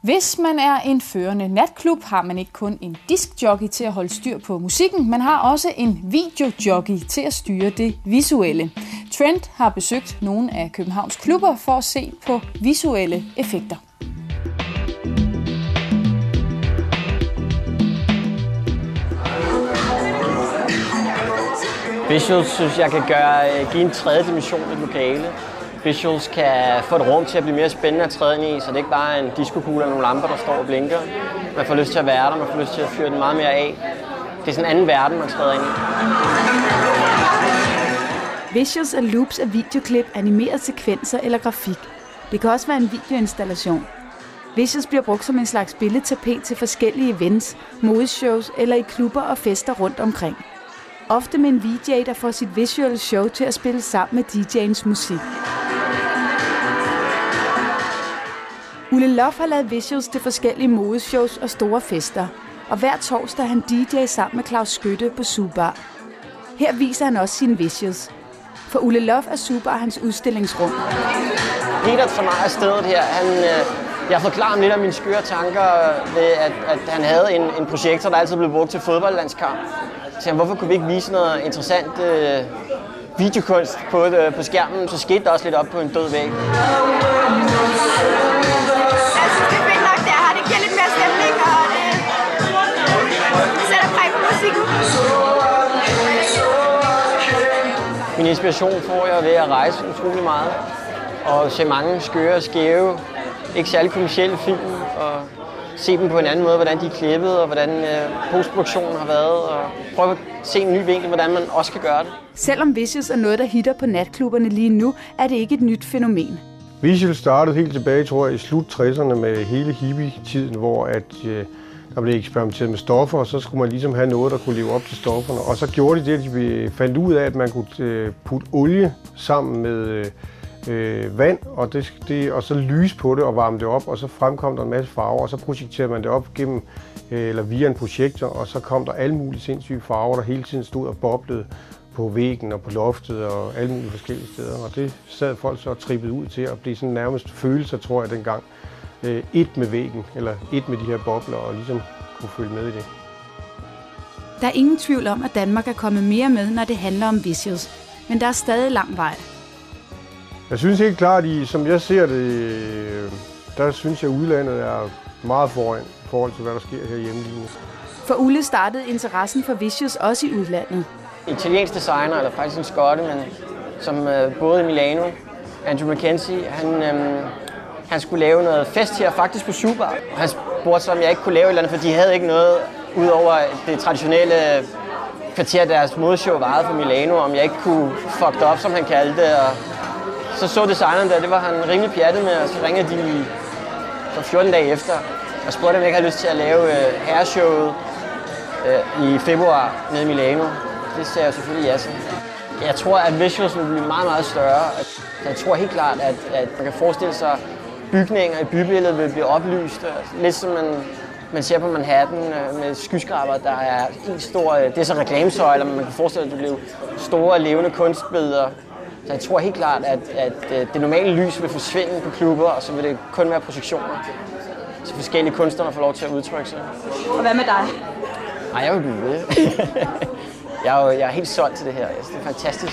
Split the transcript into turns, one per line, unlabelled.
Hvis man er en førende natklub, har man ikke kun en diskjockey til at holde styr på musikken, man har også en videojockey til at styre det visuelle. Trend har besøgt nogle af Københavns klubber for at se på visuelle effekter.
Visuals synes jeg kan give en tredje dimension i et lokale. Visuals kan få et rum til at blive mere spændende at træde ind i, så det er ikke bare en diskokugle og nogle lamper, der står og blinker. Man får lyst til at være der, man får lyst til at fyre den meget mere af. Det er sådan en anden verden, man træder ind i.
Visuals er loops af videoklip, animerede sekvenser eller grafik. Det kan også være en videoinstallation. Visuals bliver brugt som en slags billedtapet til forskellige events, modeshows eller i klubber og fester rundt omkring. Ofte med en VJ, der får sit visuelle show til at spille sammen med DJ'ens musik. Ulle Love har lavet visuals til forskellige modeshows og store fester. Og hver torsdag er han DJ sammen med Claus Skytte på Subar. Her viser han også sine visuals. For Ulle Love er Subar hans udstillingsrum.
Peter tager mig af stedet her. Jeg forklarer ham lidt af mine skøre tanker ved, at han havde en projektor, der altid blev brugt til fodboldlandskamp. Så hvorfor kunne vi ikke vise noget interessant videokunst på skærmen? Så skete der også lidt op på en død væg.
Jeg synes, det er fedt nok, det er her. Det giver lidt mere stemning, og det sætter præg på musikken.
Min inspiration får jeg ved at rejse utrolig meget og se mange skøre, skæve, ikke særlig kommercielle film og se dem på en anden måde, hvordan de er klippet og hvordan postproduktionen har været og prøve at se en ny vinkel, hvordan man også kan gøre det.
Selvom visuals er noget, der hitter på natklubberne lige nu, er det ikke et nyt fænomen.
Visuals startede helt tilbage, tror jeg, i slut 60'erne med hele hippie-tiden, hvor der blev eksperimenteret med stoffer, og så skulle man ligesom have noget, der kunne leve op til stofferne. Og så gjorde de det, at de fandt ud af, at man kunne putte olie sammen med vand, og så lyse på det og varme det op, og så fremkom der en masse farver, og så projekterede man det op via en projektor, og så kom der alle mulige sindssyge farver, der hele tiden stod og boblede på væggen og på loftet og alle mulige forskellige steder. Og det sad folk så trippet ud til at blive sådan nærmest følelser, tror jeg dengang. Et med væggen, eller et med de her bobler, og ligesom kunne følge med i det.
Der er ingen tvivl om, at Danmark er kommet mere med, når det handler om visuals, men der er stadig lang vej.
Jeg synes helt klart, som jeg ser det, der synes jeg, at udlandet er meget foran i forhold til, hvad der sker herhjemme lige nu.
For Ulle startede interessen for visuals også i udlandet.
Italiensk designer, eller faktisk en skotte, men som boede i Milano, Andrew Mackenzie, han skulle lave noget fest her, faktisk på Subar. Han spurgte så, om jeg ikke kunne lave et eller andet, for de havde ikke noget ud over det traditionelle kvarter, deres modeshow varede for Milano, om jeg ikke kunne fuck det op, som han kaldte det. Og så designeren der, det var han rimelig pjattet med, og så ringede de så 14 dage efter og spurgte, om jeg ikke havde lyst til at lave herreshowet i februar nede i Milano. Det sagde jeg selvfølgelig ja til. Jeg tror, at visuals vil blive meget, meget større. Jeg tror helt klart, at man kan forestille sig, at bygninger i bybilledet vil blive oplyst. Lidt som man ser på Manhattan med skyskraber, der er en stor, det er så reklamesøjler, men man kan forestille sig, at det bliver store, levende kunstbilleder. Så jeg tror helt klart, at det normale lys vil forsvinde på klubber, og så vil det kun være projektioner. Så forskellige kunstnere får lov til at udtrykke sig.
Og hvad med dig?
Nej, jeg vil blive ved. Jeg er helt solgt til det her. Det er fantastisk.